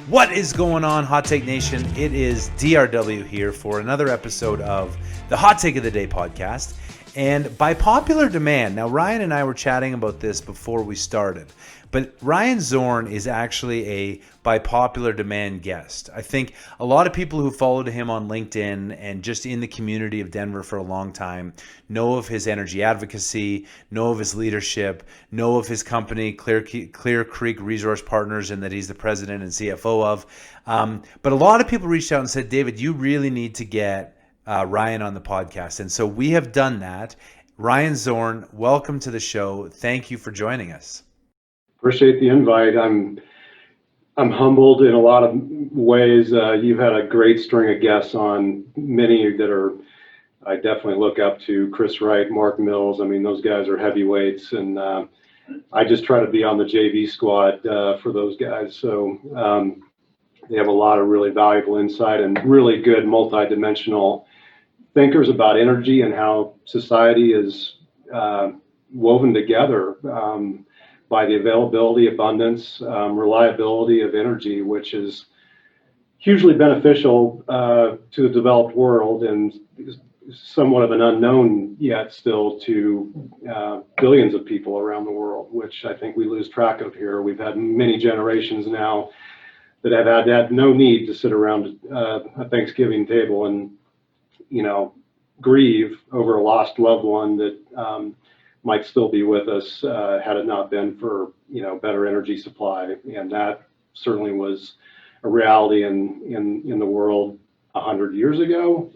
What is going on, Hot Take Nation? It is DRW here for another episode of the Hot Take of the Day podcast. And by popular demand, now Ryan and I were chatting about this before we started, but Ryan Zorn is actually a by popular demand guest. I think a lot of people who followed him on LinkedIn and just in the community of Denver for a long time know of his energy advocacy, know of his leadership, know of his company, Clear Creek Resource Partners, and that he's the president and CFO of. But a lot of people reached out and said, David, you really need to get Ryan on the podcast. And so we have done that. Ryan Zorn, welcome to the show. Thank you for joining us. Appreciate the invite. I'm humbled in a lot of ways. You've had a great string of guests on, many that I definitely look up to. Chris Wright, Mark Mills. I mean, those guys are heavyweights, and I just try to be on the JV squad for those guys. So they have a lot of really valuable insight and really good multidimensional thinkers about energy and how society is woven together by the availability, abundance, reliability of energy, which is hugely beneficial to the developed world and somewhat of an unknown yet still to billions of people around the world, which I think we lose track of here. We've had many generations now that have had no need to sit around a Thanksgiving table and, grieve over a lost loved one that might still be with us had it not been for, better energy supply. And that certainly was a reality in the world 100 years ago.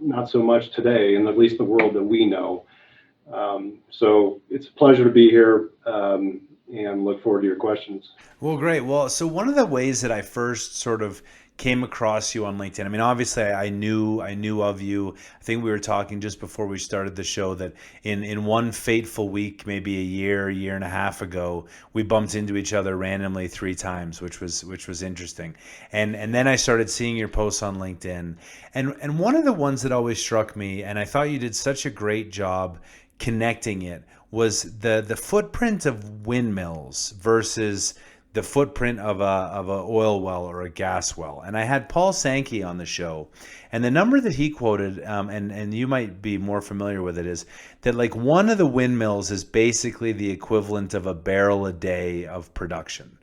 Not so much today, in at least the world that we know. So it's a pleasure to be here. And look forward to your questions. Well, great. Well, so one of the ways that I first sort of came across you on LinkedIn, I mean, obviously I knew of you. I think we were talking just before we started the show that in one fateful week, maybe a year and a half ago, we bumped into each other randomly 3 times, which was interesting. And then I started seeing your posts on LinkedIn. And one of the ones that always struck me, and I thought you did such a great job connecting it, was the footprint of windmills versus the footprint of a oil well or a gas well. And I had Paul Sankey on the show, and the number that he quoted, and you might be more familiar with it, is that like one of the windmills is basically the equivalent of a barrel a day of production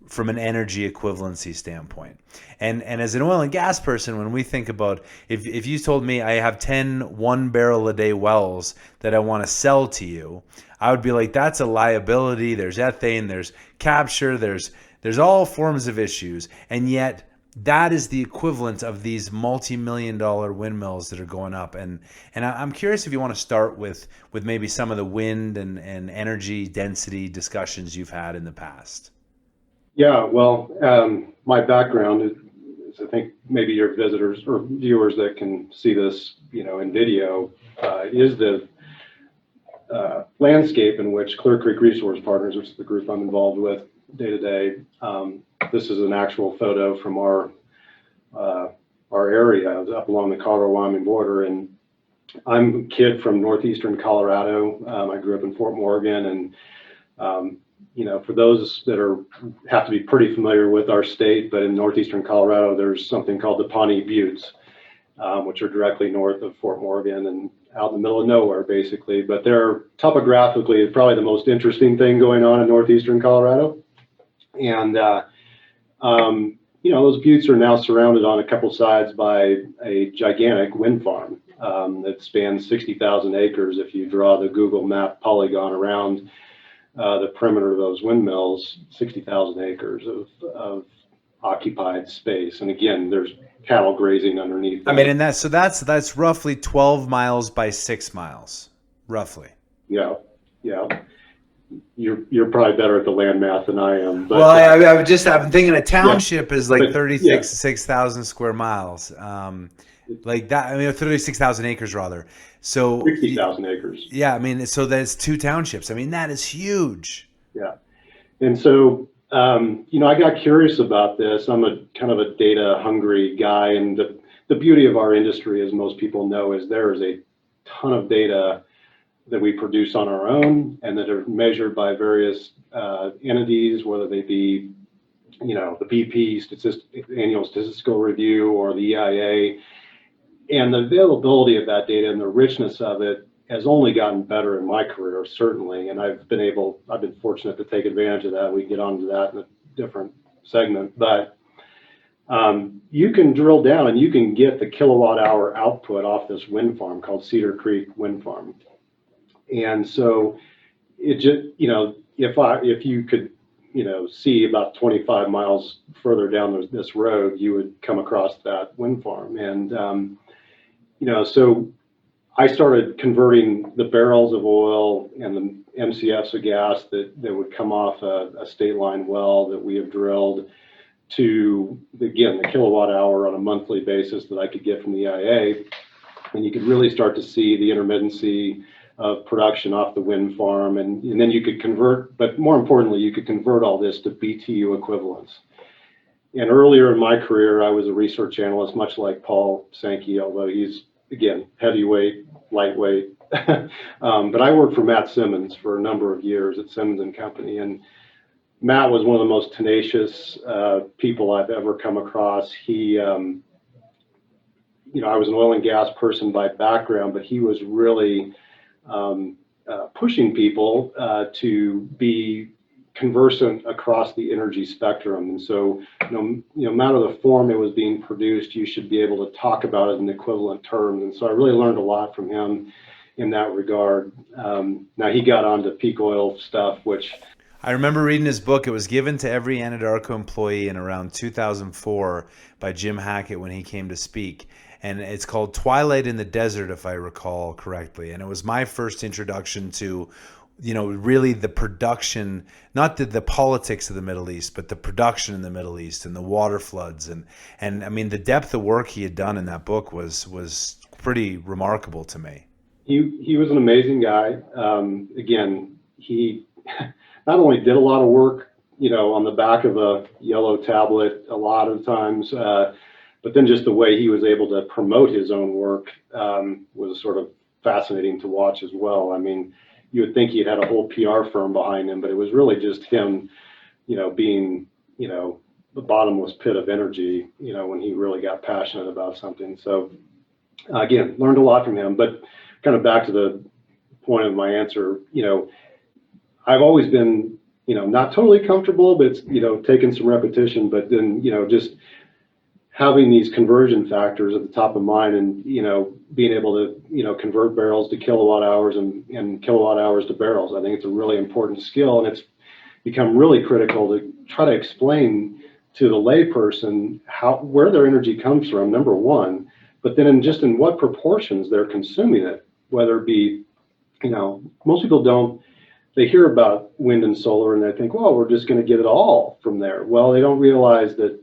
from an energy equivalency standpoint. And as an oil and gas person, when we think about, if you told me I have 10 1 barrel a day wells that I want to sell to you, I would be like, that's a liability. There's ethane, there's capture, there's all forms of issues. And yet that is the equivalent of these multi-million-dollar windmills that are going up. And I'm curious if you want to start with maybe some of the wind and energy density discussions you've had in the past. Yeah, well, my background is, I think maybe your visitors or viewers that can see this, in video, is the landscape in which Clear Creek Resource Partners, which is the group I'm involved with day to day. This is an actual photo from our area up along the Colorado-Wyoming border, and I'm a kid from northeastern Colorado. I grew up in Fort Morgan, and for those that have to be pretty familiar with our state, but in northeastern Colorado, there's something called the Pawnee Buttes, which are directly north of Fort Morgan and out in the middle of nowhere, basically. But they're topographically probably the most interesting thing going on in northeastern Colorado. And those buttes are now surrounded on a couple sides by a gigantic wind farm that spans 60,000 acres. If you draw the Google map polygon around the perimeter of those windmills, 60,000 acres of occupied space. And again, there's cattle grazing underneath. I mean, and that's roughly 12 miles by 6 miles, roughly. Yeah. You're probably better at the land math than I am. But, I'm thinking a township is like 36,000 square miles. Like that, I mean, 36,000 acres rather. So 60,000 acres. Yeah, I mean, so that's 2 townships. I mean, that is huge. Yeah. And so, I got curious about this. I'm a kind of a data hungry guy. And the beauty of our industry, as most people know, is there is a ton of data that we produce on our own and that are measured by various entities, whether they be the BP annual statistical review or the EIA, and the availability of that data and the richness of it has only gotten better in my career, certainly. And I've been fortunate to take advantage of that. We can get onto that in a different segment, but you can drill down and you can get the kilowatt hour output off this wind farm called Cedar Creek Wind Farm. And so it just, if you could, see about 25 miles further down this road, you would come across that wind farm. And, so I started converting the barrels of oil and the MCFs of gas that would come off a state line well that we have drilled to, again, the kilowatt hour on a monthly basis that I could get from the EIA. And you could really start to see the intermittency of production off the wind farm. And then you could convert, but more importantly, you could convert all this to BTU equivalents. And earlier in my career, I was a research analyst, much like Paul Sankey, although he's, again, heavyweight, lightweight. But I worked for Matt Simmons for a number of years at Simmons and Company. And Matt was one of the most tenacious people I've ever come across. He, I was an oil and gas person by background, but he was really pushing people to be conversant across the energy spectrum. And so, no matter the form it was being produced, you should be able to talk about it in equivalent terms. And so I really learned a lot from him in that regard. Now he got onto peak oil stuff, which I remember reading his book. It was given to every Anadarko employee in around 2004 by Jim Hackett when he came to speak. And it's called Twilight in the Desert, if I recall correctly. And it was my first introduction to, really the production, not the politics of the Middle East, but the production in the Middle East and the water floods. And I mean, the depth of work he had done in that book was pretty remarkable to me. He was an amazing guy. Again, he not only did a lot of work, on the back of a yellow tablet a lot of times, but then just the way he was able to promote his own work was sort of fascinating to watch as well. I mean, you would think he had a whole PR firm behind him, but it was really just him, being, the bottomless pit of energy, when he really got passionate about something. So again, learned a lot from him, but kind of back to the point of my answer, I've always been, not totally comfortable, but it's, taking some repetition, but then, just having these conversion factors at the top of mind and, being able to, convert barrels to kilowatt hours and kilowatt hours to barrels. I think it's a really important skill, and it's become really critical to try to explain to the layperson where their energy comes from, number one, but then in what proportions they're consuming it, whether it be, most people they hear about wind and solar and they think, well, we're just going to get it all from there. Well, they don't realize that,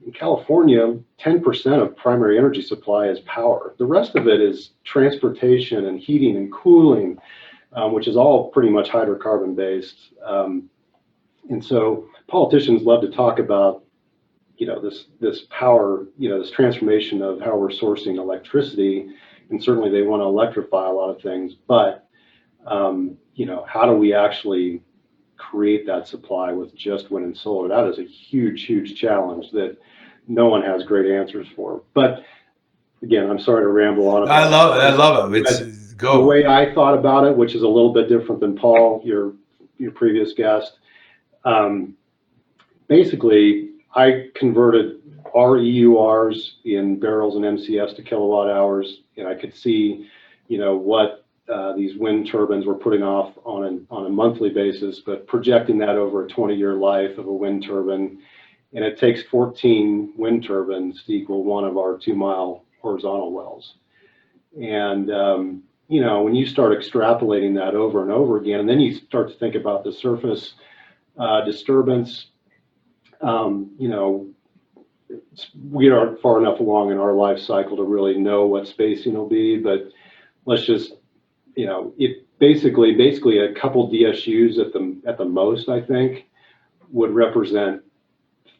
in California, 10% of primary energy supply is power. The rest of it is transportation and heating and cooling, which is all pretty much hydrocarbon based. And so politicians love to talk about, this power, this transformation of how we're sourcing electricity. And certainly they want to electrify a lot of things, but, how do we actually create that supply with just wind and solar? That is a huge, huge challenge that no one has great answers for. But again, I'm sorry to ramble on about it. I love it. The way I thought about it, which is a little bit different than Paul, your previous guest. Basically, I converted our EURs in barrels and MCFs to kilowatt hours, and I could see, what these wind turbines were putting off on a monthly basis, but projecting that over a 20-year life of a wind turbine. And it takes 14 wind turbines to equal one of our 2-mile horizontal wells. And, when you start extrapolating that over and over again, and then you start to think about the surface disturbance, we aren't far enough along in our life cycle to really know what spacing will be, but let's just, it basically a couple DSUs at the most, I think, would represent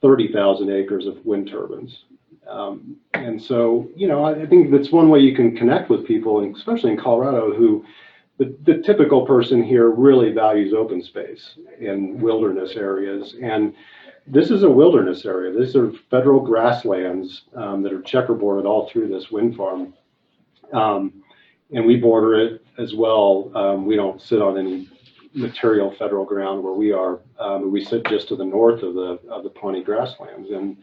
30,000 acres of wind turbines. And so, I think that's one way you can connect with people, and especially in Colorado, who the typical person here really values open space and wilderness areas. And this is a wilderness area. These are federal grasslands that are checkerboarded all through this wind farm. And we border it as well. We don't sit on any material federal ground where we are. We sit just to the north of the Pawnee grasslands. And,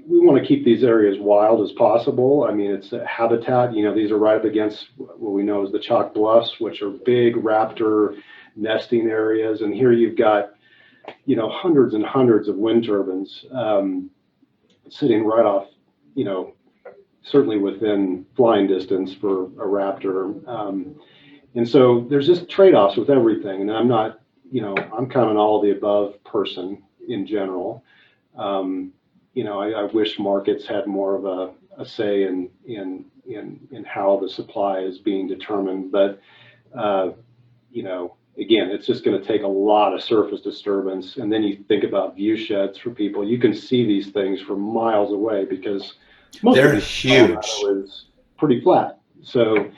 we want to keep these areas wild as possible. I mean, it's a habitat. These are right up against what we know as the chalk bluffs, which are big raptor nesting areas. And here you've got, hundreds and hundreds of wind turbines sitting right off, certainly within flying distance for a raptor. And so there's just trade-offs with everything. And I'm not, I'm kind of an all of the above person in general. I wish markets had more of a say in how the supply is being determined. But, again, it's just going to take a lot of surface disturbance. And then you think about view sheds for people. You can see these things from miles away because most they're of these huge. is pretty flat. So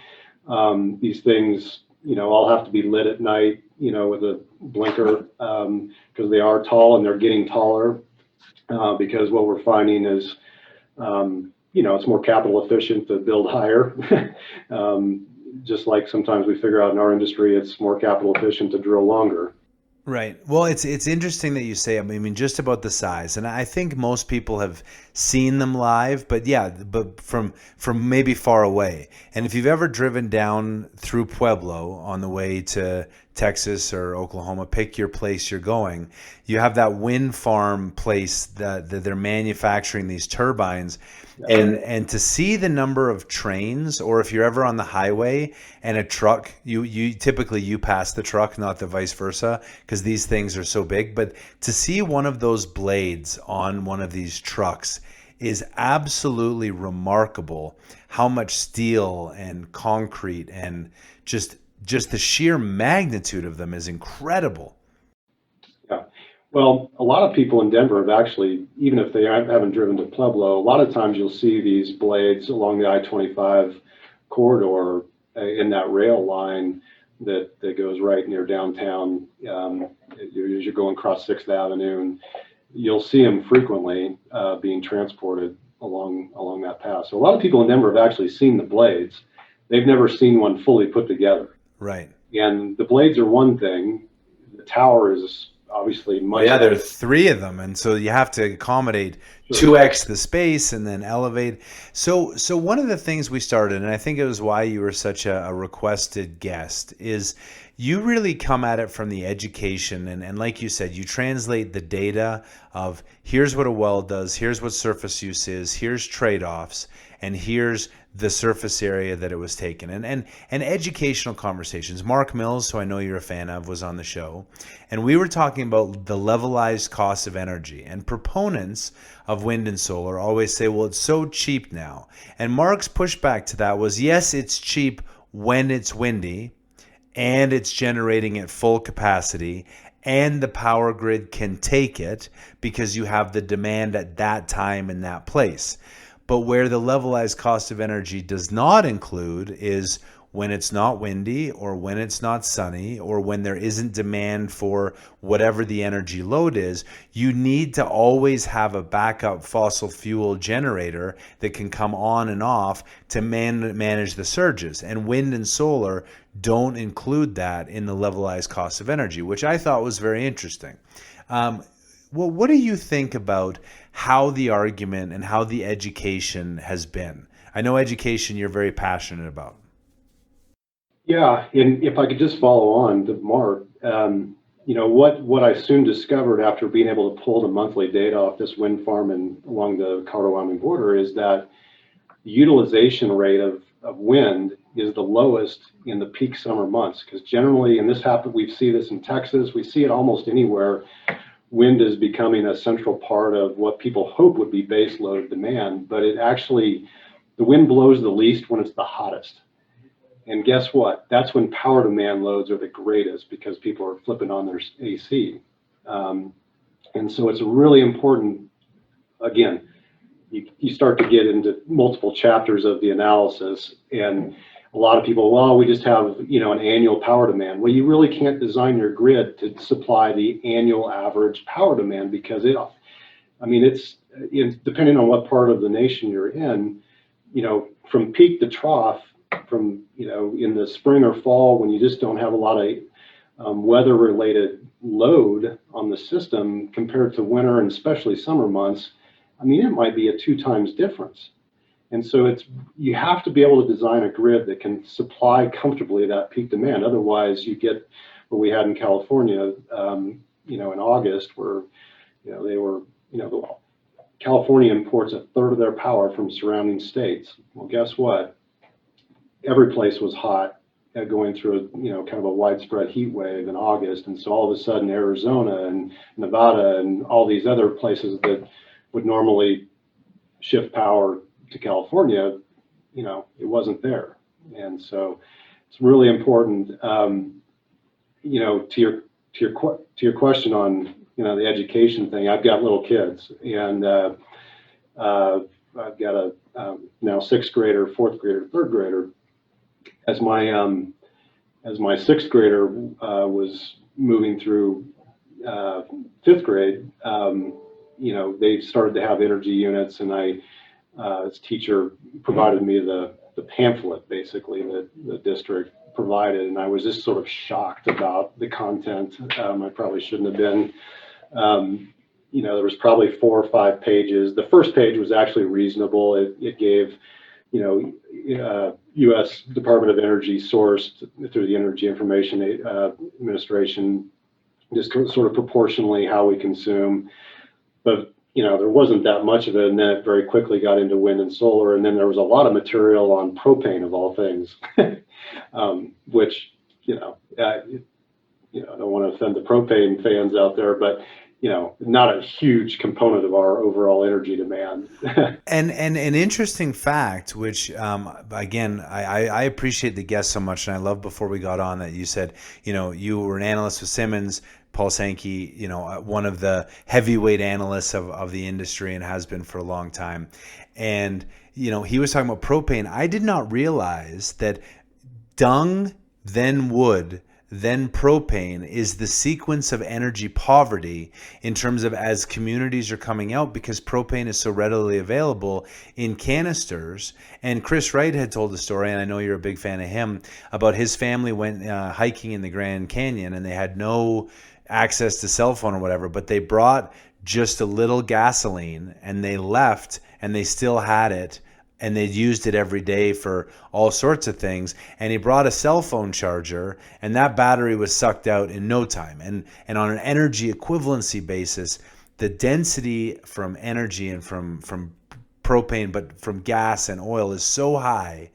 these things, all have to be lit at night, with a blinker because they are tall and they're getting taller. Because what we're finding is, it's more capital efficient to build higher. Just like sometimes we figure out in our industry, it's more capital efficient to drill longer. Right. Well, it's interesting that you say, I mean, just about the size, and I think most people have seen them live, but from maybe far away. And if you've ever driven down through Pueblo on the way to Texas or Oklahoma, pick your place you're going, you have that wind farm place that they're manufacturing these turbines. And to see the number of trains, or if you're ever on the highway and a truck, you typically pass the truck, not the vice versa, because these things are so big. But to see one of those blades on one of these trucks is absolutely remarkable. How much steel and concrete and just the sheer magnitude of them is incredible. Yeah. Well, a lot of people in Denver have actually, even if they haven't driven to Pueblo, a lot of times you'll see these blades along the I-25 corridor in that rail line that goes right near downtown as you're going across 6th Avenue. And you'll see them frequently being transported along that path. So a lot of people in Denver have actually seen the blades. They've never seen one fully put together. Right. And the blades are one thing. The tower is obviously much. Yeah, there are 3 of them, and so you have to accommodate 2x the space and then elevate. So one of the things we started, and I think it was why you were such a requested guest, is you really come at it from the education, and like you said, you translate the data of here's what a well does, here's what surface use is, here's trade-offs, and here's the surface area that it was taken. And educational conversations. Mark Mills, who I know you're a fan of, was on the show, and we were talking about the levelized cost of energy. And proponents of wind and solar always say, well, it's so cheap now. And Mark's pushback to that was, yes, it's cheap when it's windy and it's generating at full capacity and the power grid can take it because you have the demand at that time in that place. But where the levelized cost of energy does not include is when it's not windy or when it's not sunny or when there isn't demand for whatever the energy load is. You need to always have a backup fossil fuel generator that can come on and off to manage the surges. And wind and solar don't include that in the levelized cost of energy, which I thought was very interesting. Well, what do you think about how the argument and how the education has been? I know education you're very passionate about. Yeah, and if I could just follow on to Mark, what I soon discovered after being able to pull the monthly data off this wind farm and along the Colorado-Wyoming border is that the utilization rate of wind is the lowest in the peak summer months, because generally, and we see this in Texas, we see it almost anywhere. Wind is becoming a central part of what people hope would be base load demand, but the wind blows the least when it's the hottest. And guess what? That's when power demand loads are the greatest because people are flipping on their AC. And so it's really important, again, you start to get into multiple chapters of the analysis. And a lot of people, well, we just have, an annual power demand. Well, you really can't design your grid to supply the annual average power demand, because it's depending on what part of the nation you're in, from peak to trough, from, in the spring or fall, when you just don't have a lot of weather related load on the system compared to winter and especially summer months, it might be a 2 times difference. And so you have to be able to design a grid that can supply comfortably that peak demand. Otherwise, you get what we had in California, in August, where, California imports a third of their power from surrounding states. Well, guess what? Every place was hot, going through kind of a widespread heat wave in August. And so all of a sudden, Arizona and Nevada and all these other places that would normally shift power to California, it wasn't there. And so it's really important, to your question on, the education thing. I've got little kids, and I've got a now 6th grader, 4th grader, 3rd grader. As my 6th grader was moving through 5th grade, they started to have energy units, and his teacher provided me the pamphlet, basically, that the district provided, and I was just sort of shocked about the content. I probably shouldn't have been. There was probably 4 or 5 pages. The first page was actually reasonable. It gave, U.S. Department of Energy sourced through the Energy Information Administration, just sort of proportionally how we consume. But there wasn't that much of it, and then it very quickly got into wind and solar, and then there was a lot of material on propane, of all things, which, I don't want to offend the propane fans out there, but not a huge component of our overall energy demand. And an interesting fact, which again, I appreciate the guest so much, and I love before we got on that you said, you were an analyst with Simmons. Paul Sankey, one of the heavyweight analysts of the industry, and has been for a long time. And, he was talking about propane. I did not realize that dung, then wood, then propane is the sequence of energy poverty in terms of as communities are coming out, because propane is so readily available in canisters. And Chris Wright had told a story, and I know you're a big fan of him, about his family went hiking in the Grand Canyon, and they had no access to cell phone or whatever, but they brought just a little gasoline, and they left, and they still had it, and they used it every day for all sorts of things. And he brought a cell phone charger, and that battery was sucked out in no time. And on an energy equivalency basis, the density from energy and from propane, but from gas and oil, is so high,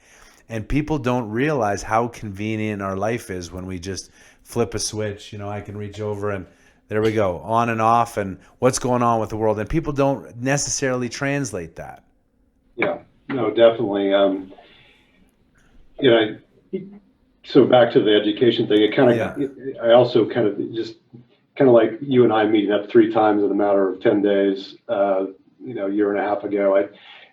and people don't realize how convenient our life is when we just flip a switch. I can reach over and there we go, on and off, and what's going on with the world. And people don't necessarily translate that. Yeah, no, definitely. So back to the education thing, I also kind of like you and I meeting up 3 times in a matter of 10 days, a year and a half ago. I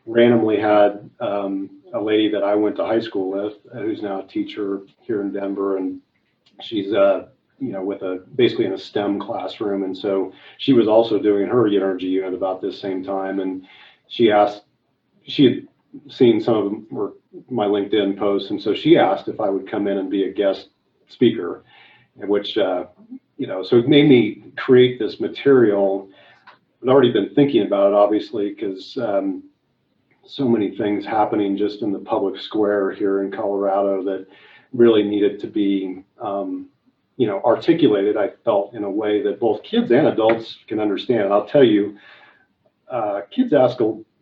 randomly had a lady that I went to high school with, who's now a teacher here in Denver, and she's with basically in a STEM classroom, and so she was also doing her energy unit about this same time, and she had seen some of my LinkedIn posts, and so she asked if I would come in and be a guest speaker, which so it made me create this material. I'd already been thinking about it, obviously, because so many things happening just in the public square here in Colorado that really needed to be articulated, I felt, in a way that both kids and adults can understand. And I'll tell you, kids ask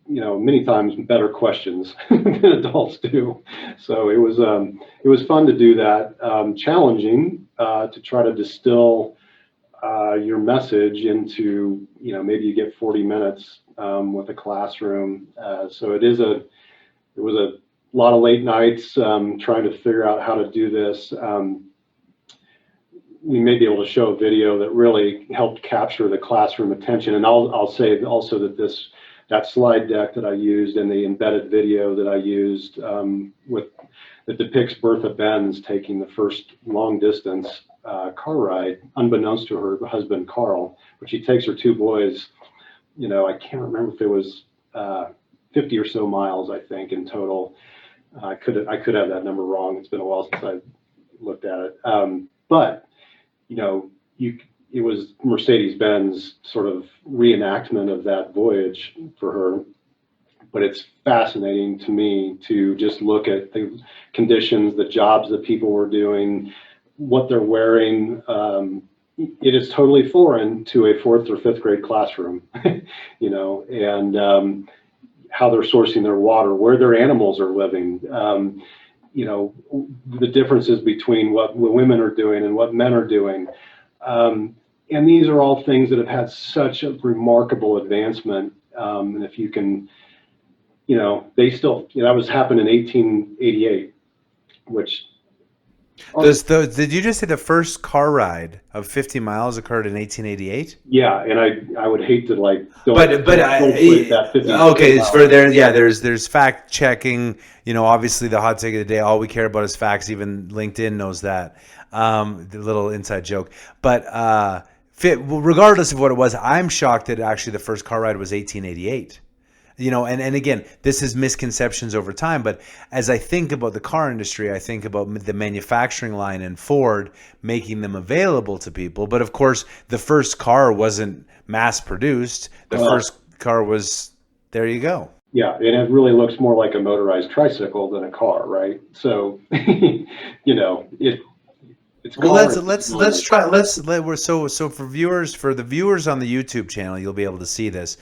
many times better questions than adults do. So it was fun to do that, challenging to try to distill your message into, maybe you get 40 minutes with a classroom. So it was a lot of late nights trying to figure out how to do this. We may be able to show a video that really helped capture the classroom attention. And I'll say also that that slide deck that I used and the embedded video that I used with that depicts Bertha Benz taking the first long distance car ride, unbeknownst to her husband Carl, but she takes her two boys. I can't remember if it was 50 or so miles, I think, in total. I could have that number wrong. It's been a while since I looked at it. But it was Mercedes-Benz sort of reenactment of that voyage for her. But it's fascinating to me to just look at the conditions, the jobs that people were doing, what they're wearing. It is totally foreign to a fourth or fifth grade classroom, and how they're sourcing their water, where their animals are living, the differences between what women are doing and what men are doing. And these are all things that have had such a remarkable advancement. And if you can, they still, that was happened in 1888, which. Did you just say the first car ride of 50 miles occurred in 1888? Yeah, and I would hate to okay, it's for there. Yeah, there's fact checking. Obviously the hot take of the day. All we care about is facts. Even LinkedIn knows that. The little inside joke. But regardless of what it was, I'm shocked that actually the first car ride was 1888. And again, this is misconceptions over time. But as I think about the car industry, I think about the manufacturing line and Ford making them available to people. But of course, the first car wasn't mass produced. The first car was, there you go. Yeah, and it really looks more like a motorized tricycle than a car, right? So, let's try. So for the viewers on the YouTube channel, you'll be able to see this.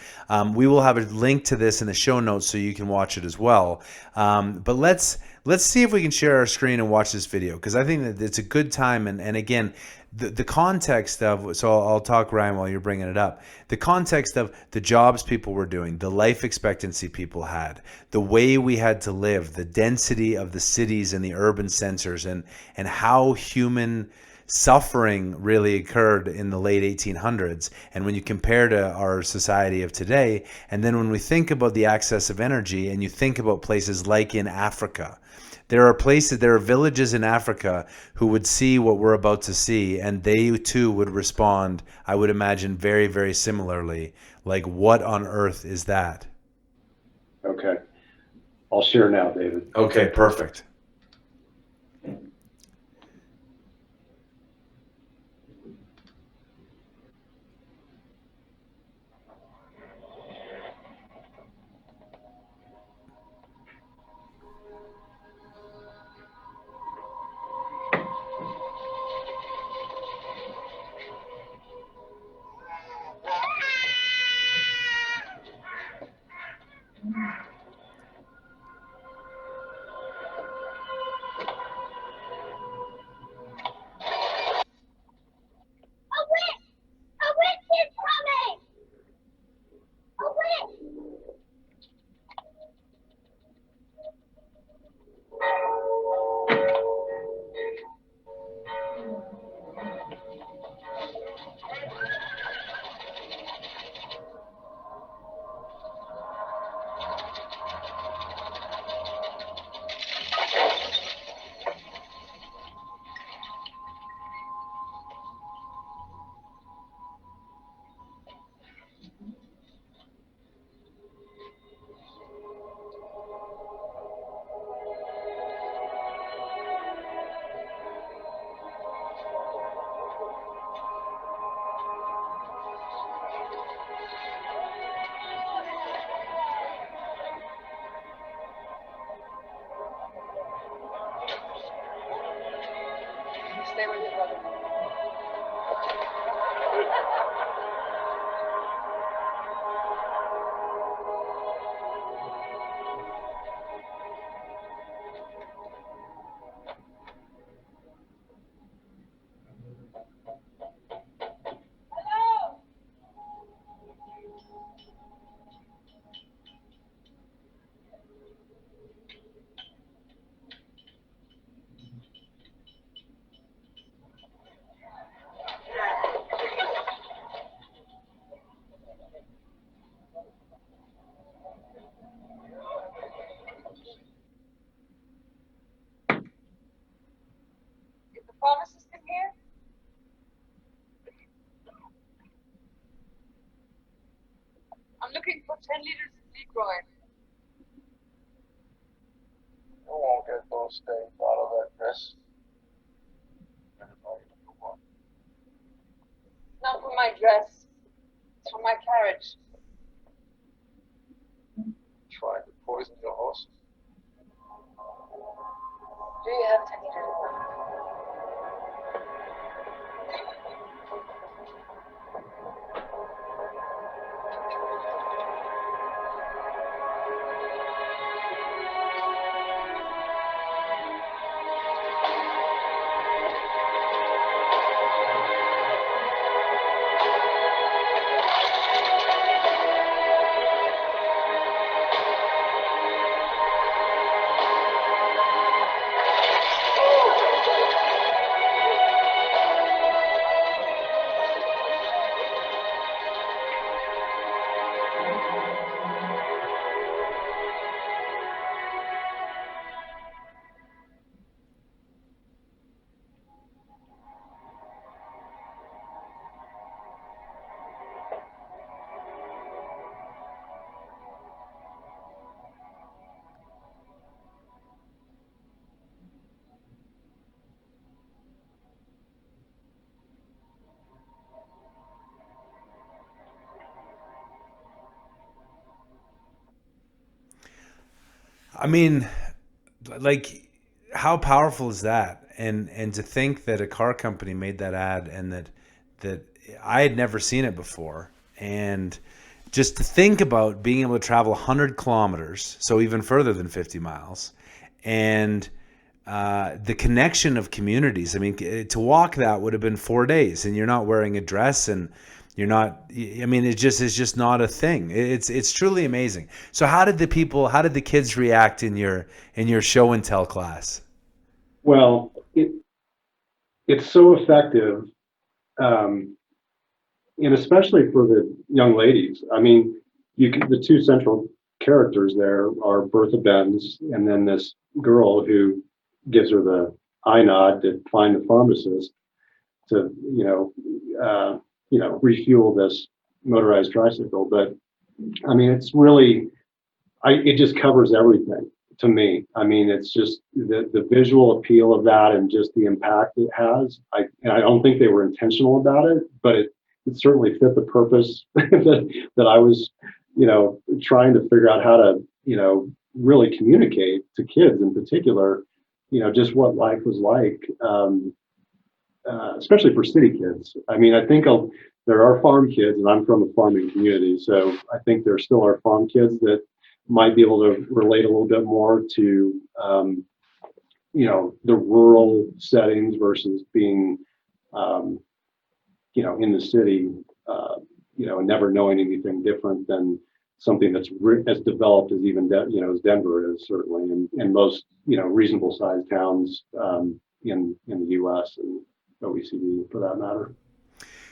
We will have a link to this in the show notes so you can watch it as well. But let's see if we can share our screen and watch this video, because I think that it's a good time. And again, the context of, so I'll talk, Ryan, while you're bringing it up. The context of the jobs people were doing, the life expectancy people had, the way we had to live, the density of the cities and the urban centers, and how human suffering really occurred in the late 1800s. And when you compare to our society of today, and then when we think about the access of energy, and you think about places like in Africa, there are villages in Africa who would see what we're about to see, and they too would respond, I would imagine, very, very similarly. Like, what on earth is that? Okay. I'll share now, David. Okay, perfect. Stay with your brother. 10 liters of Leroy. You won't get those stains out of that dress. Not for my dress. It's for my carriage. Trying to poison your horse. Do you have 10 liters of milk? I mean, like, how powerful is that? And to think that a car company made that ad, and that I had never seen it before, and just to think about being able to travel 100 kilometers, so even further than 50 miles, and the connection of communities. I mean, to walk that would have been 4 days, and you're not wearing a dress, and you're not. I mean, it's just not a thing. It's truly amazing. So how did the kids react in your show and tell class? Well, it's so effective, and especially for the young ladies. I mean, the two central characters there are Bertha Benz and then this girl who gives her the eye nod to find the pharmacist to refuel this motorized tricycle. But I mean, it's really, it just covers everything to me. I mean, it's just the visual appeal of that and just the impact it has. I don't think they were intentional about it, but it certainly fit the purpose that I was, trying to figure out how to, really communicate to kids in particular, just what life was like, especially for city kids. I mean, I think there are farm kids, and I'm from a farming community, so I think there still are farm kids that might be able to relate a little bit more to, the rural settings versus being, in the city, and never knowing anything different than something that's as developed as even as Denver is, certainly, and most reasonable sized towns in the U.S. and OECD for that matter.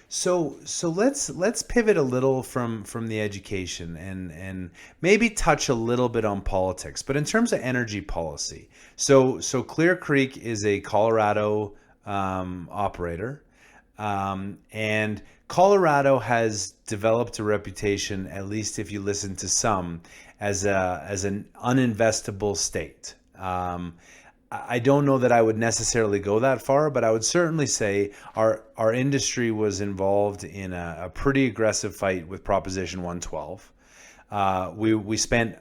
So let's pivot a little from the education and maybe touch a little bit on politics, but in terms of energy policy. So Clear Creek is a Colorado operator, and Colorado has developed a reputation, at least if you listen to some, as an uninvestable state. I don't know that I would necessarily go that far, but I would certainly say our industry was involved in a pretty aggressive fight with Proposition 112. We spent,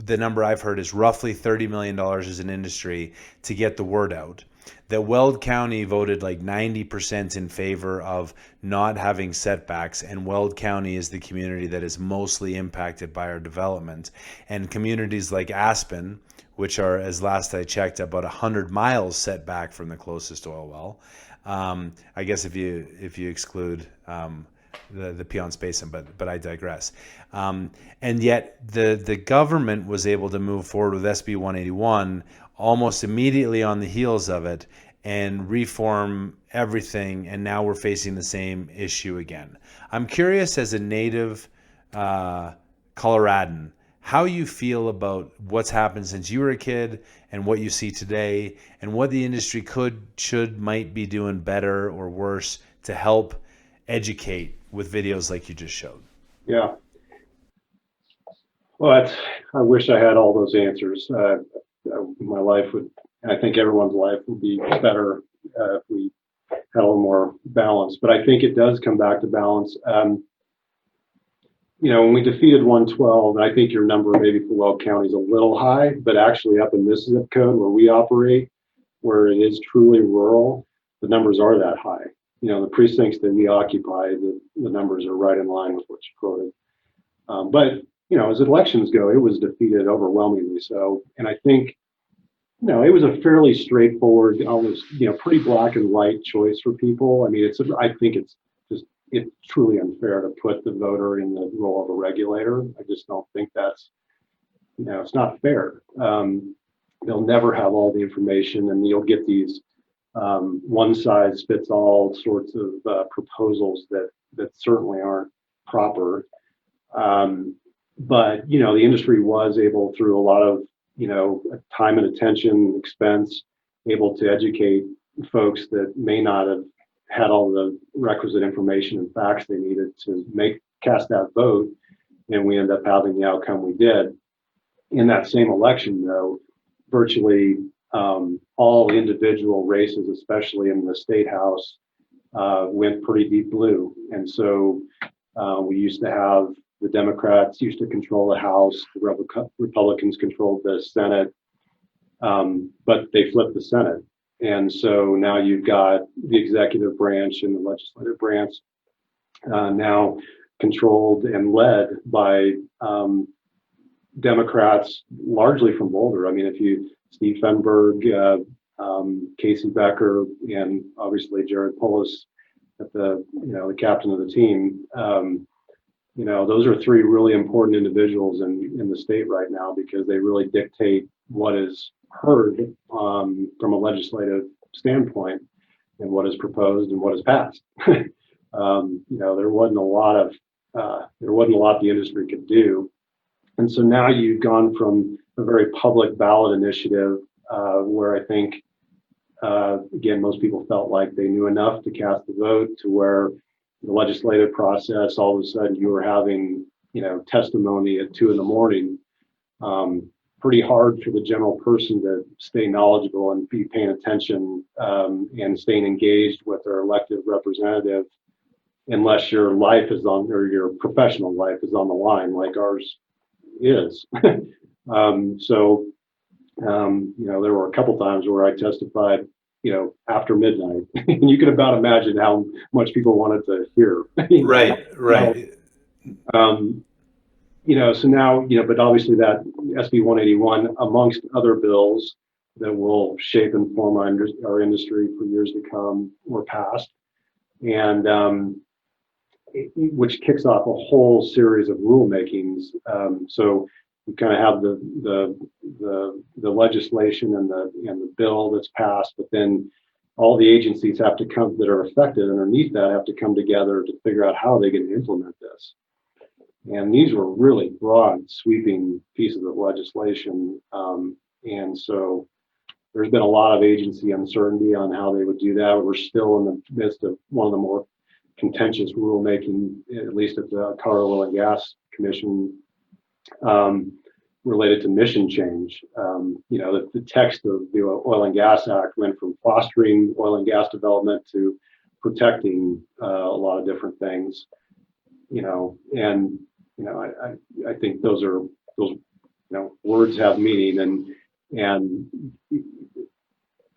the number I've heard is roughly $30 million as an industry to get the word out. That Weld County voted like 90% in favor of not having setbacks, and Weld County is the community that is mostly impacted by our development. And communities like Aspen, which are, as last I checked, about 100 miles set back from the closest oil well. I guess if you exclude the Piceance Basin, but I digress. And yet the government was able to move forward with SB 181 almost immediately on the heels of it and reform everything, and now we're facing the same issue again. I'm curious, as a native Coloradan, how you feel about what's happened since you were a kid and what you see today, and what the industry might be doing better or worse to help educate with videos like you just showed. Yeah. Well, I wish I had all those answers. My life would, I think everyone's life would be better if we had a little more balance. But I think it does come back to balance. When we defeated 112, I think your number maybe for Weld County is a little high, but actually up in this zip code where we operate, where it is truly rural, the numbers are that high. The precincts that we occupy, the numbers are right in line with what you quoted. But as elections go, it was defeated overwhelmingly so. And I think, it was a fairly straightforward, almost, pretty black and white choice for people. I mean, I think it's truly unfair to put the voter in the role of a regulator. I just don't think that's, it's not fair. They'll never have all the information, and you'll get these one size fits all sorts of proposals that certainly aren't proper. But the industry was able, through a lot of time and attention, expense, able to educate folks that may not have had all the requisite information and facts they needed to cast that vote, and we end up having the outcome we did. In that same election, though, virtually all individual races, especially in the state house, went pretty deep blue. And so we used to have the Democrats used to control the House, the Republicans controlled the Senate, but they flipped the Senate. And so now you've got the executive branch and the legislative branch now controlled and led by Democrats, largely from Boulder. I mean, Steve Fenberg, Casey Becker, and obviously Jared Polis at the captain of the team. Those are three really important individuals in the state right now, because they really dictate what is heard from a legislative standpoint and what is proposed and what is passed. There wasn't a lot the industry could do. And so now you've gone from a very public ballot initiative where I think, again, most people felt like they knew enough to cast the vote, to where the legislative process, all of a sudden you were having, testimony at 2 a.m. Pretty hard for the general person to stay knowledgeable and be paying attention and staying engaged with their elected representative, unless your life is on, or your professional life is on the line, like ours is. There were a couple times where I testified, after midnight, and you can about imagine how much people wanted to hear. Right. So now, but obviously that SB 181, amongst other bills that will shape and form our industry for years to come, were passed, and which kicks off a whole series of rulemakings. So you kind of have the legislation and the bill that's passed, but then all the agencies have to come that are affected underneath that have to come together to figure out how they're going to implement this. And these were really broad, sweeping pieces of legislation. And so there's been a lot of agency uncertainty on how they would do that. We're still in the midst of one of the more contentious rulemaking, at least at the Colorado Oil and Gas Commission, related to mission change. The text of the Oil and Gas Act went from fostering oil and gas development to protecting a lot of different things. I think those words have meaning, and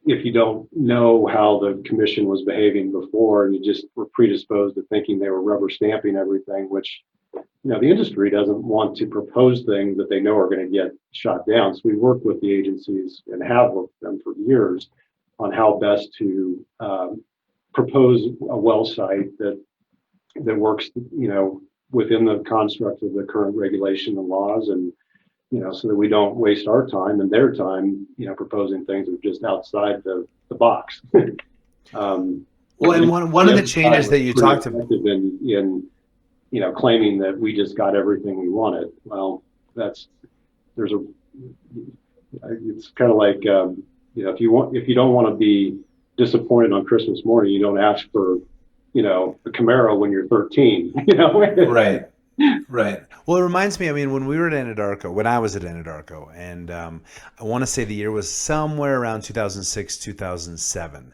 if you don't know how the commission was behaving before, and you just were predisposed to thinking they were rubber stamping everything, which the industry doesn't want to propose things that they know are going to get shot down. So we work with the agencies and have worked with them for years on how best to propose a well site that works, within the construct of the current regulation and laws, and so that we don't waste our time and their time, proposing things that are just outside the box. And one of the changes that you talked about in claiming that we just got everything we wanted. Well, it's kind of like, if you don't want to be disappointed on Christmas morning, you don't ask for, a Camaro when you're 13, Right. Right. Well, it reminds me, I mean, when we were at Anadarko, when I was at Anadarko, and I want to say the year was somewhere around 2006, 2007.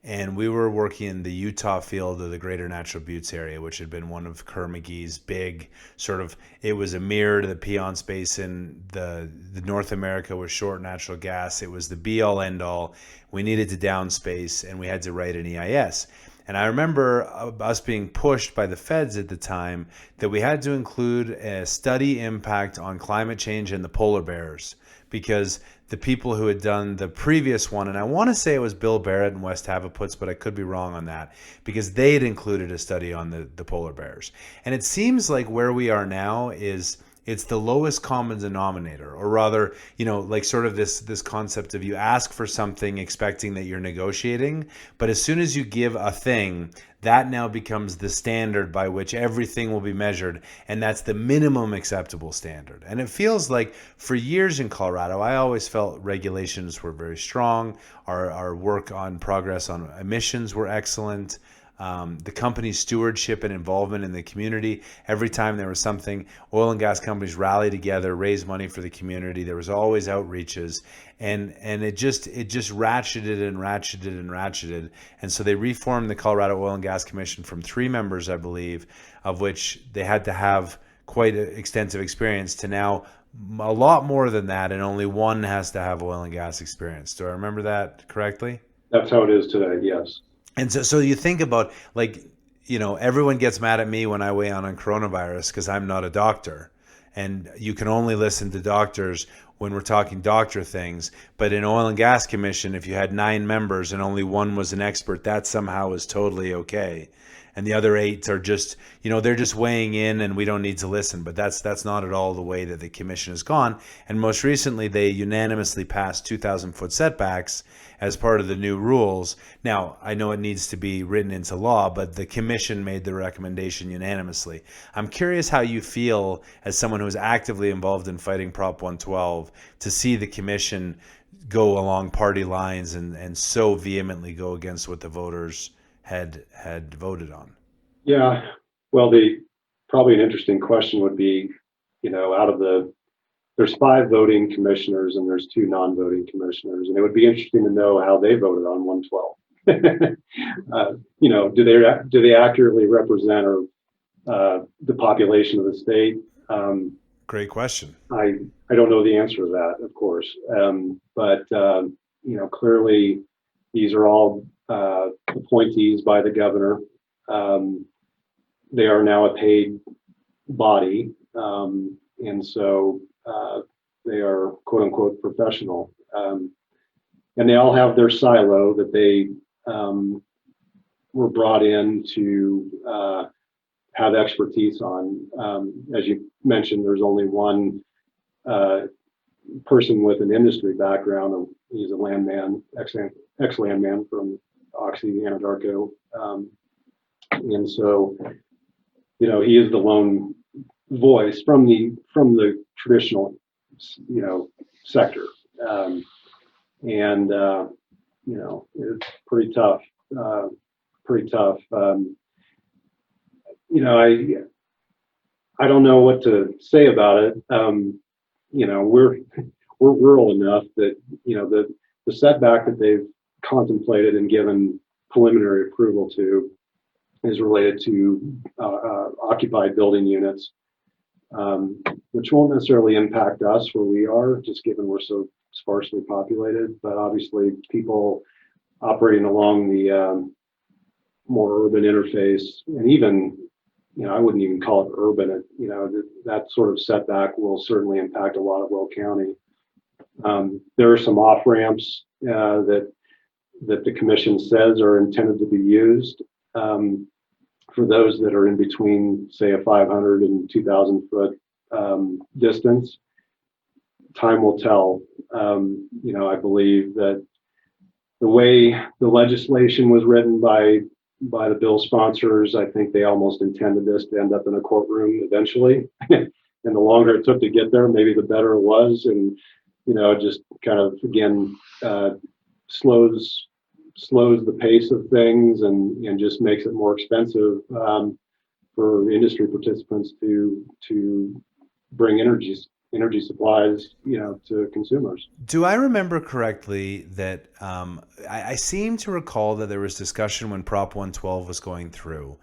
And we were working in the Utah field of the Greater Natural Buttes area, which had been one of Kerr McGee's big sort of, it was a mirror to the Piceance Basin. The North America was short natural gas. It was the be all end all. We needed to downspace and we had to write an EIS. And I remember us being pushed by the feds at the time that we had to include a study impact on climate change and the polar bears because the people who had done the previous one, and I want to say it was Bill Barrett and West Havaputs, but I could be wrong on that, because they had included a study on the polar bears. And it seems like where we are now is it's the lowest common denominator, or rather, like sort of this concept of you ask for something expecting that you're negotiating, but as soon as you give a thing, that now becomes the standard by which everything will be measured, and that's the minimum acceptable standard. And it feels like for years in Colorado, I always felt regulations were very strong. Our work on progress on emissions were excellent. The company's stewardship and involvement in the community. Every time there was something, oil and gas companies rally together, raise money for the community. There was always outreaches, and it just ratcheted and ratcheted and ratcheted. And so they reformed the Colorado Oil and Gas Commission from 3 members, I believe, of which they had to have quite extensive experience, to now a lot more than that, and only 1 has to have oil and gas experience. Do I remember that correctly? That's how it is today. Yes. And so you think about, like, everyone gets mad at me when I weigh on coronavirus because I'm not a doctor. And you can only listen to doctors when we're talking doctor things. But in oil and gas commission, if you had 9 members and only 1 was an expert, that somehow is totally okay. And the other 8 are just, they're just weighing in and we don't need to listen. But that's not at all the way that the commission has gone. And most recently, they unanimously passed 2,000-foot setbacks as part of the new rules. Now, I know it needs to be written into law, but the commission made the recommendation unanimously. I'm curious how you feel as someone who is actively involved in fighting Prop 112 to see the commission go along party lines and so vehemently go against what the voters had voted on. Yeah. Well, probably an interesting question would be, out of there's 5 voting commissioners and there's 2 non-voting commissioners, and it would be interesting to know how they voted on 112. Do they accurately represent the population of the state? Great question. I don't know the answer to that, of course, but clearly these are all appointees by the governor. They are now a paid body, and so they are quote unquote professional, and they all have their silo that they were brought in to have expertise on. As you mentioned, there's only 1 person with an industry background. He's a landman, ex-landman from Oxy, Anadarko, and so he is the lone voice from the traditional sector, and it's pretty tough. I don't know what to say about it. We're rural enough that the setback that they've contemplated and given preliminary approval to is related to occupied building units, which won't necessarily impact us where we are, just given we're so sparsely populated. But obviously, people operating along the more urban interface, and even, I wouldn't even call it urban. That sort of setback will certainly impact a lot of Will County. There are some off ramps that the commission says are intended to be used for those that are in between, say, a 500 and 2,000 foot distance. Time will tell. I believe that the way the legislation was written by the bill sponsors, I think they almost intended this to end up in a courtroom eventually. And the longer it took to get there, maybe the better it was. And, just kind of, again, slows the pace of things and just makes it more expensive for industry participants to bring energy supplies, to consumers. Do I remember correctly that I seem to recall that there was discussion when Prop 112 was going through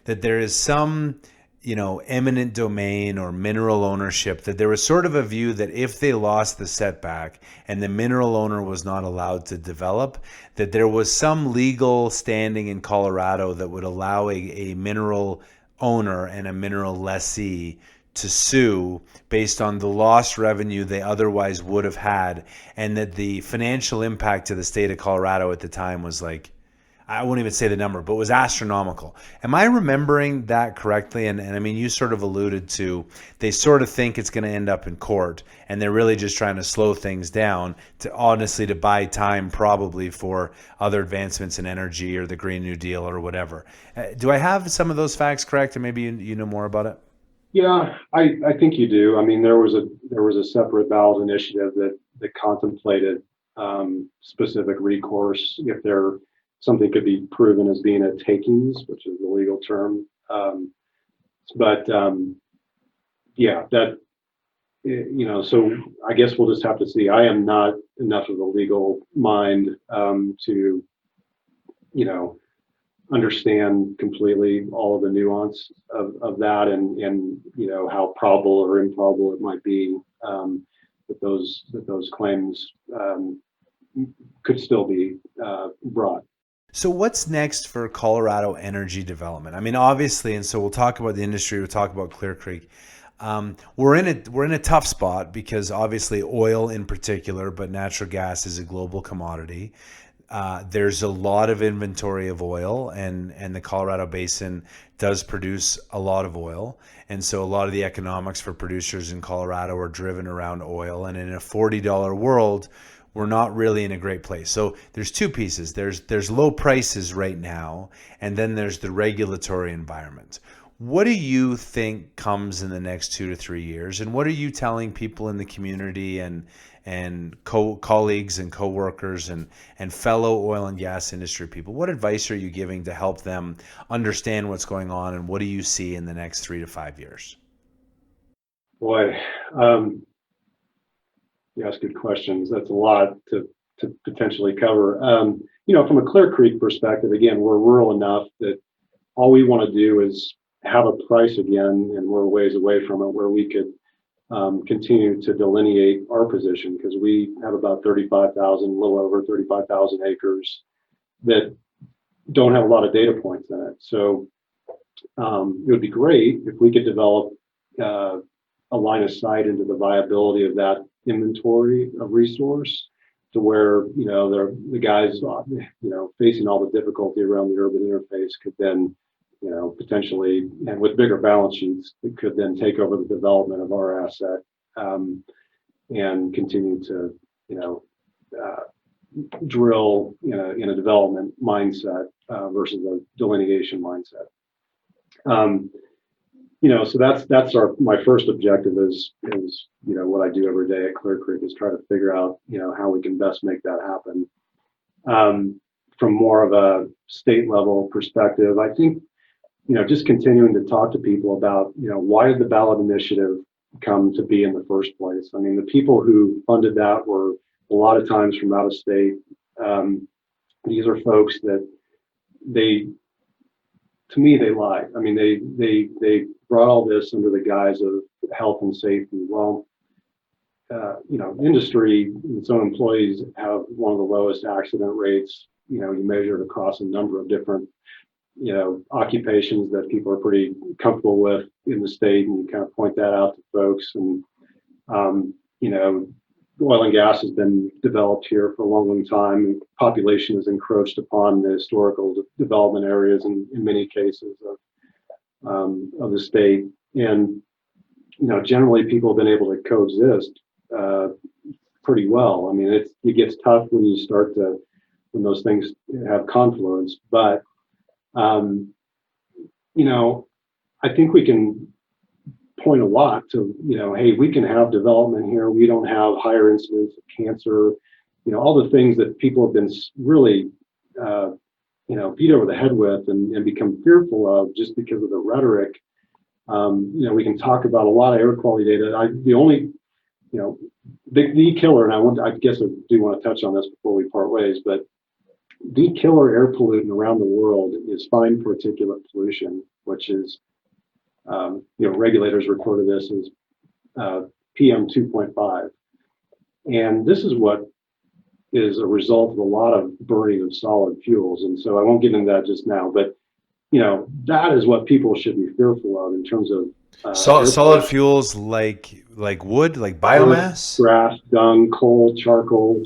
that there is some, eminent domain or mineral ownership, that there was sort of a view that if they lost the setback and the mineral owner was not allowed to develop, that there was some legal standing in Colorado that would allow a mineral owner and a mineral lessee to sue based on the lost revenue they otherwise would have had, and that the financial impact to the state of Colorado at the time was like, I won't even say the number, but was astronomical. Am I remembering that correctly? And I mean, you sort of alluded to, they sort of think it's going to end up in court, and they're really just trying to slow things down to buy time probably for other advancements in energy or the Green New Deal or whatever. Do I have some of those facts correct? And maybe you know more about it? Yeah, I think you do. I mean, there was a separate ballot initiative that contemplated specific recourse if something could be proven as being a takings, which is the legal term. Yeah, that, so I guess we'll just have to see. I am not enough of a legal mind to, understand completely all of the nuance of that and how probable or improbable it might be that those claims could still be brought. So what's next for Colorado energy development? I mean, obviously, and so we'll talk about the industry, we'll talk about Clear Creek. We're in a tough spot because obviously oil in particular, but natural gas is a global commodity. There's a lot of inventory of oil, and the Colorado Basin does produce a lot of oil. And so a lot of the economics for producers in Colorado are driven around oil. And in a $40 world, we're not really in a great place. So there's two pieces. There's low prices right now, and then there's the regulatory environment. What do you think comes in the next 2 to 3 years? And what are you telling people in the community and colleagues and coworkers and fellow oil and gas industry people? What advice are you giving to help them understand what's going on, and what do you see in the next 3 to 5 years? Boy, you ask good questions. That's a lot to potentially cover. From a Clear Creek perspective, again, we're rural enough that all we want to do is have a price again, and we're ways away from it, where we could continue to delineate our position, because we have about 35,000, a little over 35,000 acres that don't have a lot of data points in it. So it would be great if we could develop a line of sight into the viability of that inventory of resource, to where the guys facing all the difficulty around the urban interface could then potentially, and with bigger balance sheets, it could then take over the development of our asset and continue to drill in a development mindset versus a delineation mindset. So that's my first objective is what I do every day at Clear Creek, is try to figure out how we can best make that happen. From more of a state level perspective, I think just continuing to talk to people about why did the ballot initiative come to be in the first place. I mean, the people who funded that were a lot of times from out of state. These are folks that to me, they lied. I mean, they brought all this under the guise of health and safety. Well, industry, its own employees have one of the lowest accident rates. You measure it across a number of different, occupations that people are pretty comfortable with in the state, and you kind of point that out to folks. And, oil and gas has been developed here for a long, long time. Population has encroached upon the historical development areas in many cases of the state. And, generally people have been able to coexist pretty well. I mean, it gets tough when those things have confluence, but I think we can point a lot to, hey, we can have development here. We don't have higher incidence of cancer, all the things that people have been really beat over the head with and become fearful of just because of the rhetoric. We can talk about a lot of air quality data. The only, the killer, and I guess I do want to touch on this before we part ways, but the killer air pollutant around the world is fine particulate pollution, which is, regulators refer to this as PM 2.5. And this is what is a result of a lot of burning of solid fuels. And so I won't get into that just now, but that is what people should be fearful of in terms of solid fuels like wood, like biomass, grass, dung, coal, charcoal.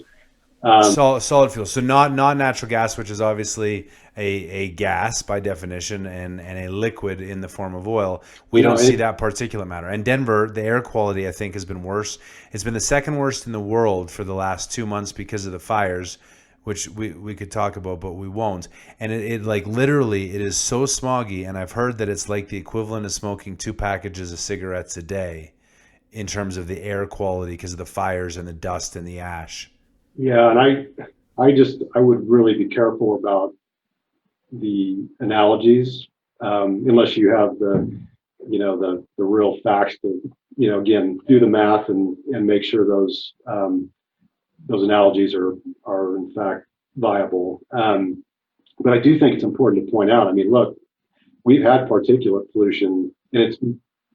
Solid fuel. So not natural gas, which is obviously a gas by definition and a liquid in the form of oil. We don't see that particulate matter. And Denver, the air quality, I think, has been worse. It's been the second worst in the world for the last 2 months because of the fires, which we could talk about, but we won't. And it like literally, it is so smoggy. And I've heard that it's like the equivalent of smoking 2 packages of cigarettes a day in terms of the air quality because of the fires and the dust and the ash. Yeah, and I would really be careful about the analogies, unless you have the real facts to, again, do the math and make sure those analogies are in fact viable. But I do think it's important to point out, I mean, look, we've had particulate pollution, and it's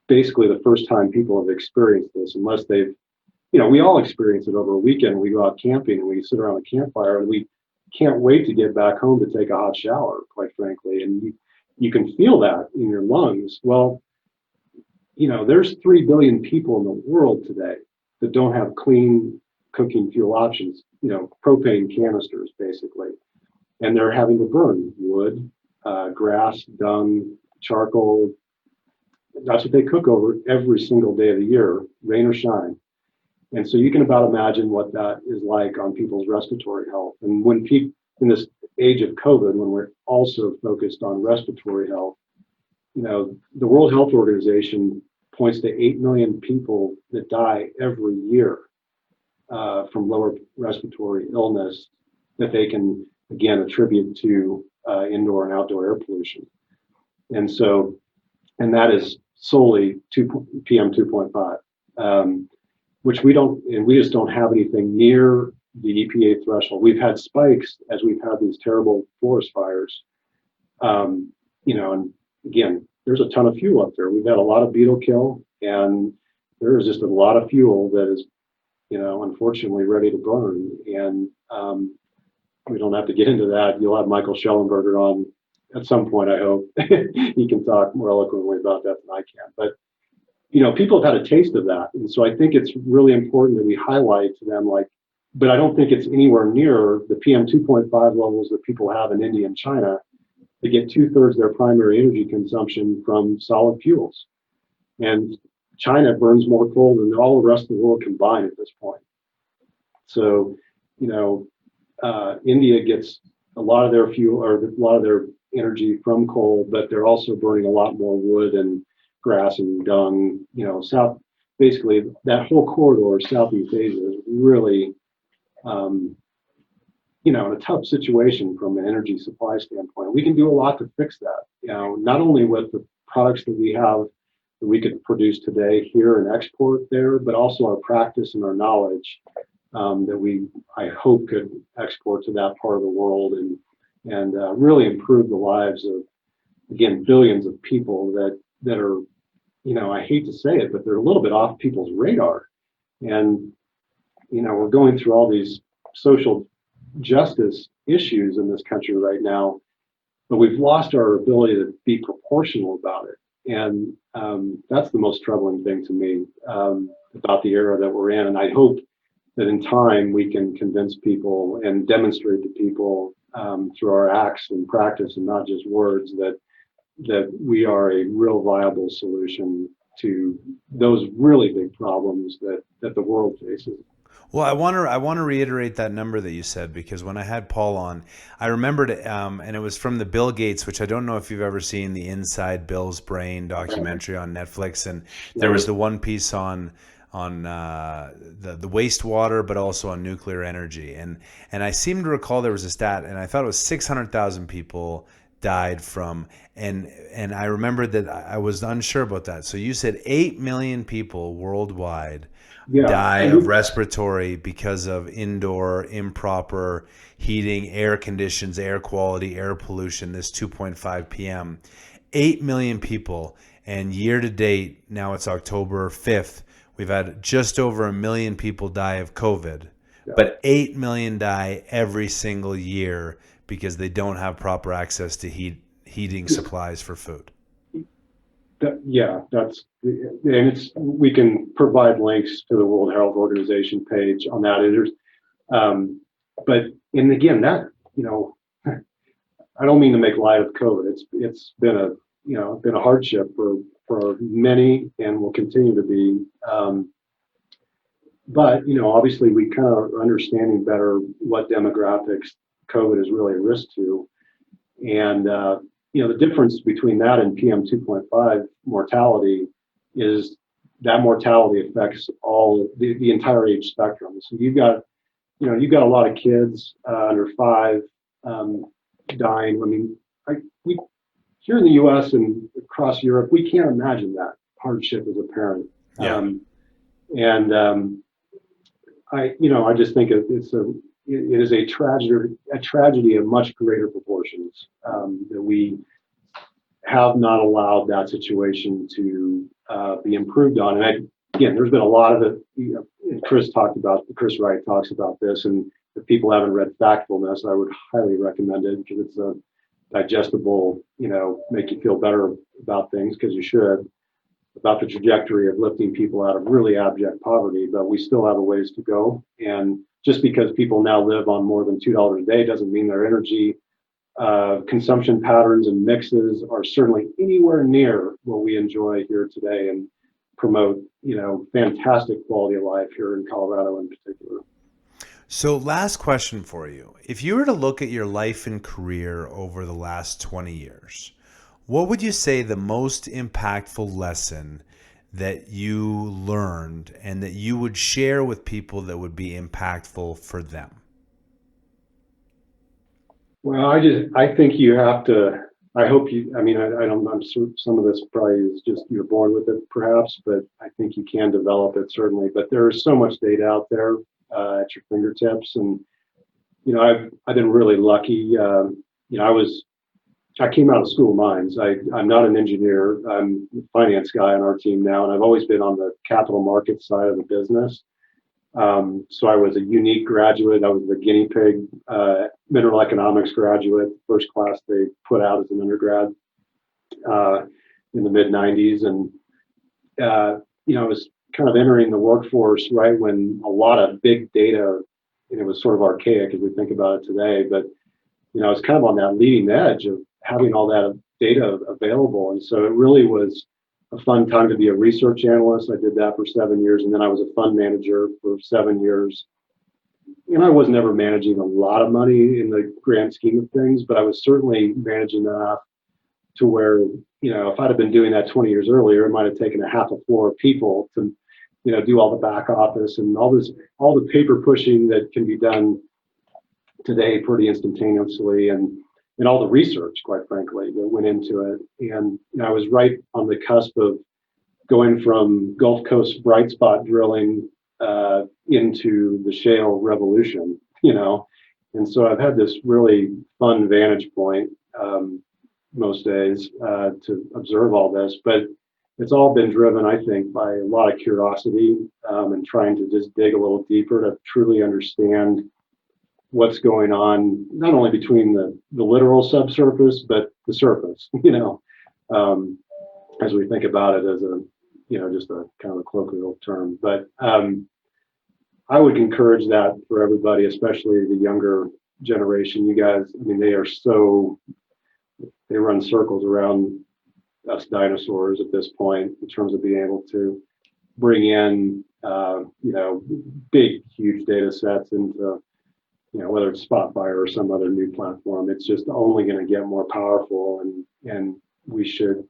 basically the first time people have experienced this, unless they've, we all experience it over a weekend. We go out camping and we sit around a campfire and we can't wait to get back home to take a hot shower, quite frankly. And you can feel that in your lungs. Well, there's 3 billion people in the world today that don't have clean cooking fuel options, propane canisters, basically. And they're having to burn wood, grass, dung, charcoal. That's what they cook over every single day of the year, rain or shine. And so you can about imagine what that is like on people's respiratory health. And when in this age of COVID, when we're also focused on respiratory health, the World Health Organization points to 8 million people that die every year from lower respiratory illness that they can, again, attribute to indoor and outdoor air pollution. And that is solely PM 2.5. Which we just don't have anything near the EPA threshold. We've had spikes as we've had these terrible forest fires. And again, there's a ton of fuel up there. We've had a lot of beetle kill, and there is just a lot of fuel that is, unfortunately ready to burn. And we don't have to get into that. You'll have Michael Schellenberger on at some point, I hope. He can talk more eloquently about that than I can. But people have had a taste of that. And so I think it's really important that we highlight to them, but I don't think it's anywhere near the PM 2.5 levels that people have in India and China. They get 2/3 their primary energy consumption from solid fuels. And China burns more coal than all the rest of the world combined at this point. So, India gets a lot of their fuel or a lot of their energy from coal, but they're also burning a lot more wood and grass and dung. Basically that whole corridor of Southeast Asia is really, in a tough situation from an energy supply standpoint. We can do a lot to fix that, not only with the products that we have that we could produce today here and export there, but also our practice and our knowledge that I hope could export to that part of the world and really improve the lives of, again, billions of people that are, I hate to say it, but they're a little bit off people's radar. And, we're going through all these social justice issues in this country right now, but we've lost our ability to be proportional about it. And that's the most troubling thing to me about the era that we're in. And I hope that in time we can convince people and demonstrate to people through our acts and practice and not just words that we are a real viable solution to those really big problems that the world faces. Well, I want to reiterate that number that you said, because when I had Paul on, I remembered, and it was from the Bill Gates, which I don't know if you've ever seen the Inside Bill's Brain documentary on Netflix, and there was the one piece on the wastewater, but also on nuclear energy. And I seem to recall there was a stat, and I thought it was 600,000 people died from, and I remembered that I was unsure about that. So you said 8 million people worldwide die of respiratory because of indoor improper heating, air conditions, air quality, air pollution, this 2.5 p.m. 8 million people. And year to date, now it's October 5th, we've had just over 1 million people die of COVID, but 8 million die every single year because they don't have proper access to heating supplies for food. We can provide links to the World Health Organization page on that. And again, that, I don't mean to make light of COVID. It's been a hardship for many and will continue to be. But obviously we kind of are understanding better what demographics COVID is really a risk to. And the difference between that and PM 2.5 mortality is that mortality affects all the entire age spectrum. So you've got a lot of kids under 5 dying. I mean, here in the U.S. and across Europe, we can't imagine that hardship as a parent. Yeah. I just think it is a tragedy of much greater proportions that we have not allowed that situation to be improved on. And again, there's been a lot of it. And Chris Wright talks about this, and if people haven't read Factfulness, I would highly recommend it because it's a digestible, make you feel better about things, because you should, about the trajectory of lifting people out of really abject poverty. But we still have a ways to go. And just because people now live on more than $2 a day doesn't mean their energy consumption patterns and mixes are certainly anywhere near what we enjoy here today and promote, fantastic quality of life here in Colorado in particular. So last question for you. If you were to look at your life and career over the last 20 years, what would you say the most impactful lesson that you learned and that you would share with people that would be impactful for them? Well, I think you have to, I hope you, I don't, I'm sure some of this probably is just, you're born with it perhaps, but I think you can develop it certainly. But there is so much data out there at your fingertips. And, I've been really lucky. I came out of school of mines. I'm not an engineer. I'm a finance guy on our team now, and I've always been on the capital markets side of the business. So I was a unique graduate. I was the guinea pig mineral economics graduate, first class they put out as an undergrad in the mid 90s. And, I was kind of entering the workforce right when a lot of big data, it was sort of archaic as we think about it today, but, I was kind of on that leading edge of having all that data available. And so it really was a fun time to be a research analyst. I did that for 7 years, and then I was a fund manager for 7 years. I was never managing a lot of money in the grand scheme of things, but I was certainly managing enough to where, if I'd have been doing that 20 years earlier, it might have taken a half a floor of people to, do all the back office and all the paper pushing that can be done today pretty instantaneously, and all the research, quite frankly, that went into it. And I was right on the cusp of going from Gulf Coast bright spot drilling into the shale revolution, And so I've had this really fun vantage point most days to observe all this. But it's all been driven, I think, by a lot of curiosity and trying to just dig a little deeper to truly understand what's going on, not only between the literal subsurface, but the surface, as we think about it as a, just a kind of a colloquial term. But I would encourage that for everybody, especially the younger generation. You guys, they run circles around us dinosaurs at this point in terms of being able to bring in, big, huge data sets into, whether it's Spotfire or some other new platform. It's just only going to get more powerful, and we should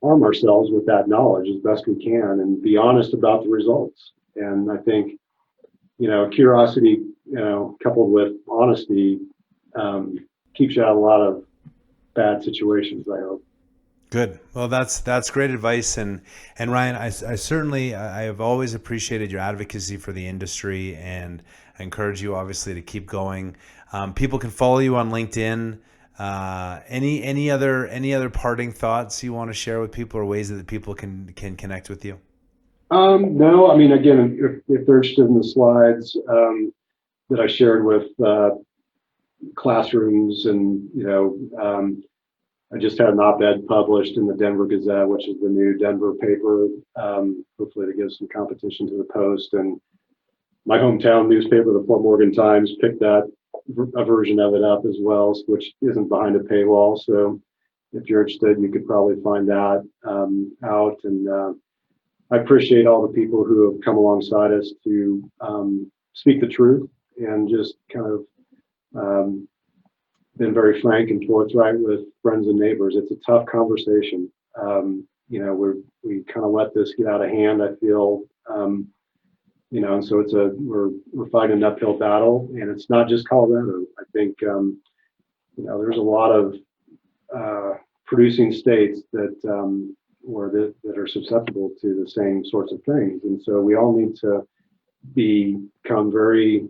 arm ourselves with that knowledge as best we can and be honest about the results. And I think, curiosity, coupled with honesty, keeps you out of a lot of bad situations, I hope. Good. Well, that's great advice. And Ryan, I certainly, I have always appreciated your advocacy for the industry, and I encourage you obviously to keep going. People can follow you on LinkedIn. Any other parting thoughts you want to share with people, or ways that people can connect with you? No, I mean, again, if they're interested in the slides that I shared with classrooms, and I just had an op-ed published in the Denver Gazette, which is the new Denver paper, hopefully to give some competition to the Post. And my hometown newspaper, the Fort Morgan Times, picked a version of it up as well, which isn't behind a paywall. So if you're interested, you could probably find that out. And I appreciate all the people who have come alongside us to speak the truth and just kind of been very frank and forthright with friends and neighbors. It's a tough conversation. We kind of let this get out of hand, I feel, and so we're fighting an uphill battle, and it's not just Colorado. I think, there's a lot of producing states that are susceptible to the same sorts of things. And so we all need to become very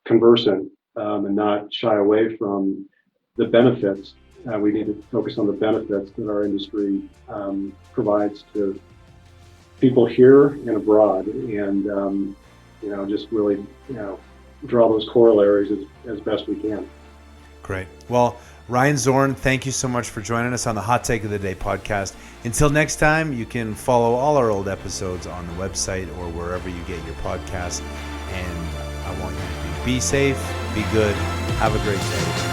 conversant and not shy away from the benefits. We need to focus on the benefits that our industry provides to people here and abroad, and just really draw those corollaries as best we can. Great. Well, Ryan Zorn, thank you so much for joining us on the Hot Take of the Day podcast. Until next time, you can follow all our old episodes on the website or wherever you get your podcasts. And I want you to be safe, be good, have a great day.